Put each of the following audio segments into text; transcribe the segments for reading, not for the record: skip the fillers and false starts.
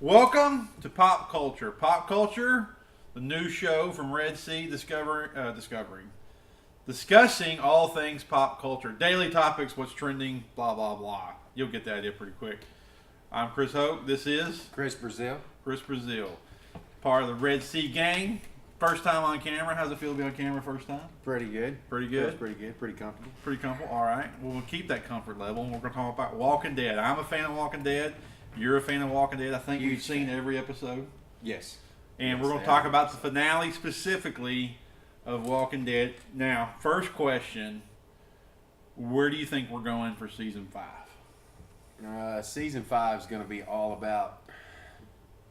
Welcome to Pop Culture. Pop Culture, the new show from Red Sea discussing all things pop culture. Daily topics, what's trending, blah, blah, blah. You'll get the idea pretty quick. I'm Chris Hoke. This is Chris Brazil. Chris Brazil, part of the Red Sea gang. First time on camera. How's it feel to be on camera first time? Pretty good. Pretty good? Feels pretty good. Pretty comfortable. Pretty comfortable. All right. Well, we'll keep that comfort level. And we're going to talk about Walking Dead. I'm a fan of Walking Dead. You're a fan of Walking Dead. I think Huge you've seen fan. every episode. Yes. And Yes, we're going to talk about the finale specifically of Walking Dead. Now, first question, where do you think we're going for season 5? Season 5 is going to be all about.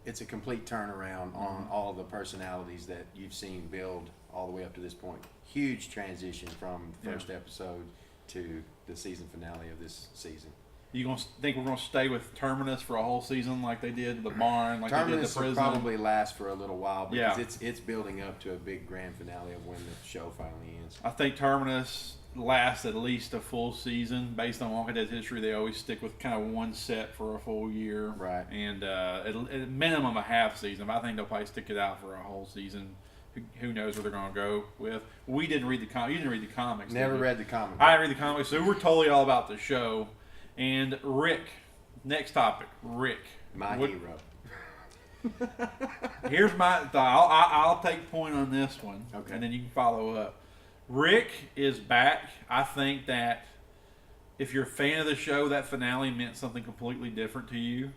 It's a complete turnaround on all the personalities that you've seen build all the way up to this point. Huge transition from the first episode to the season finale of this season. You going to think we're going to stay with Terminus for a whole season like they did the barn, like they did Terminus the will prison? probably last for a little while because Yeah. it's building up to a big grand finale of when the show finally ends. I think Terminus lasts at least a full season. Based on Walking Dead's history, they always stick with kind of one set for a full year. Right. And at minimum a half season. But I think they'll probably stick it out for a whole season. Who knows where they're going to go with. We didn't read the comics. You didn't read the comics. Never did you? read the comic. I didn't read the comics, so we're totally all about the show. And Rick, next topic, Rick. My What- hero. Here's my thought. I'll take point on this one, Okay. and then you can follow up. Rick is back. I think that if you're a fan of the show, that finale meant something completely different to you.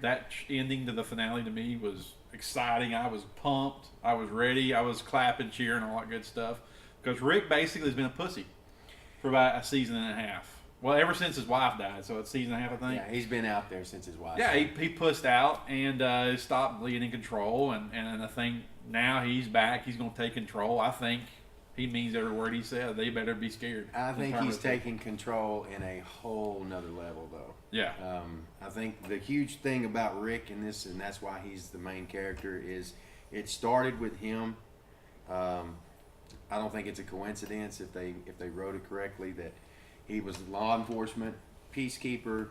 That ending to the finale to me was exciting. I was pumped. I was ready. I was clapping, cheering, all that good stuff. Because Rick basically has been a pussy for about a season and a half. Well, ever since his wife died, so it's a season and a half, I think. Yeah, he's been out there since his wife. Yeah, he pussed out and stopped being in control, and I think now he's back. He's going to take control. I think he means every word he said. They better be scared. I think Terminus he's people. taking control in a whole nother level, though. Yeah. I think the huge thing about Rick in this, and that's why he's the main character, is it started with him. I don't think it's a coincidence if they wrote it correctly that he was law enforcement, peacekeeper,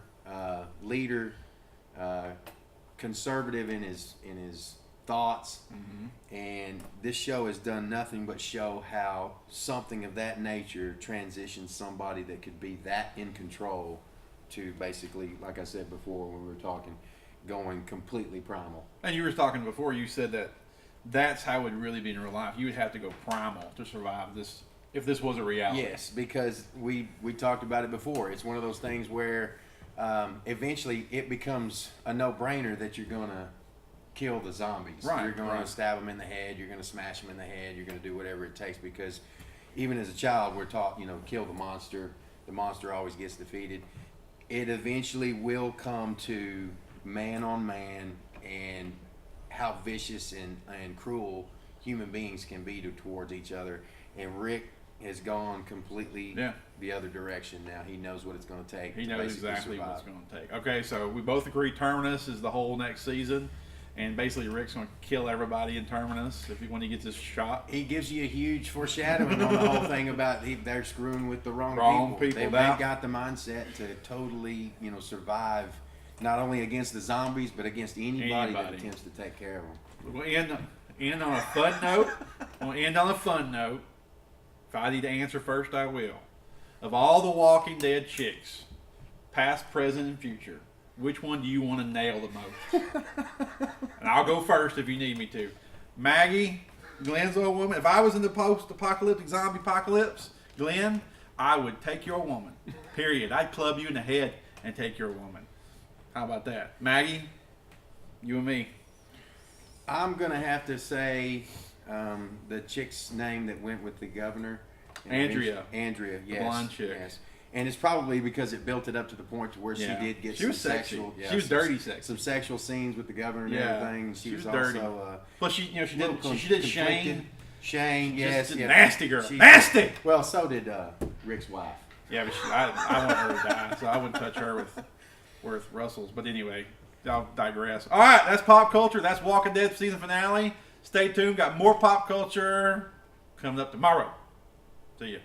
leader, conservative in his thoughts, and this show has done nothing but show how something of that nature transitions somebody that could be that in control to basically, like I said before when we were talking, going completely primal. And you were talking before, you said that that's how it would really be in real life. You would have to go primal to survive this if this was a reality. Yes, because we talked about it before. It's one of those things where eventually it becomes a no-brainer that you're going to kill the zombies. Right, You're going right. to stab them in the head. You're going to smash them in the head. You're going to do whatever it takes because even as a child, we're taught, kill the monster. The monster always gets defeated. It eventually will come to man on man and how vicious and cruel human beings can be towards each other. And Rick has gone completely the other direction now. He knows what it's going to take. He to knows basically exactly what survive. it's going to take. Okay, so we both agree Terminus is the whole next season. And basically Rick's going to kill everybody in Terminus when he gets his shot. He gives you a huge foreshadowing on the whole thing about they're screwing with the wrong people. They've now. got the mindset to totally, survive not only against the zombies but against anybody that attempts to take care of them. We'll end on a fun note. We'll end on a fun note. If I need to answer first, I will. Of all the Walking Dead chicks, past, present, and future, which one do you want to nail the most? And I'll go first if you need me to. Maggie, Glenn's old woman. If I was in the post-apocalyptic zombie apocalypse, Glenn, I would take your woman. Period. I'd club you in the head and take your woman. How about that? Maggie, you and me. I'm going to have to say the chick's name that went with the governor. Andrea. Andrea, yes. The blonde chick. Yes. And it's probably because it built it up to the point to where she did get She was some sexy. sexual... She was dirty sexy. Some sexual scenes with the governor and Yeah. everything. She was dirty. also... Plus, she did conflicted. Shane. Shane, yes. Just a yeah. nasty girl. She- Nasty! Well, so did Rick's wife. Yeah, but I want her to die, so I wouldn't touch her with Russell's. But anyway, I'll digress. All right, that's pop culture. That's Walking Dead season finale. Stay tuned. Got more pop culture coming up tomorrow. See ya.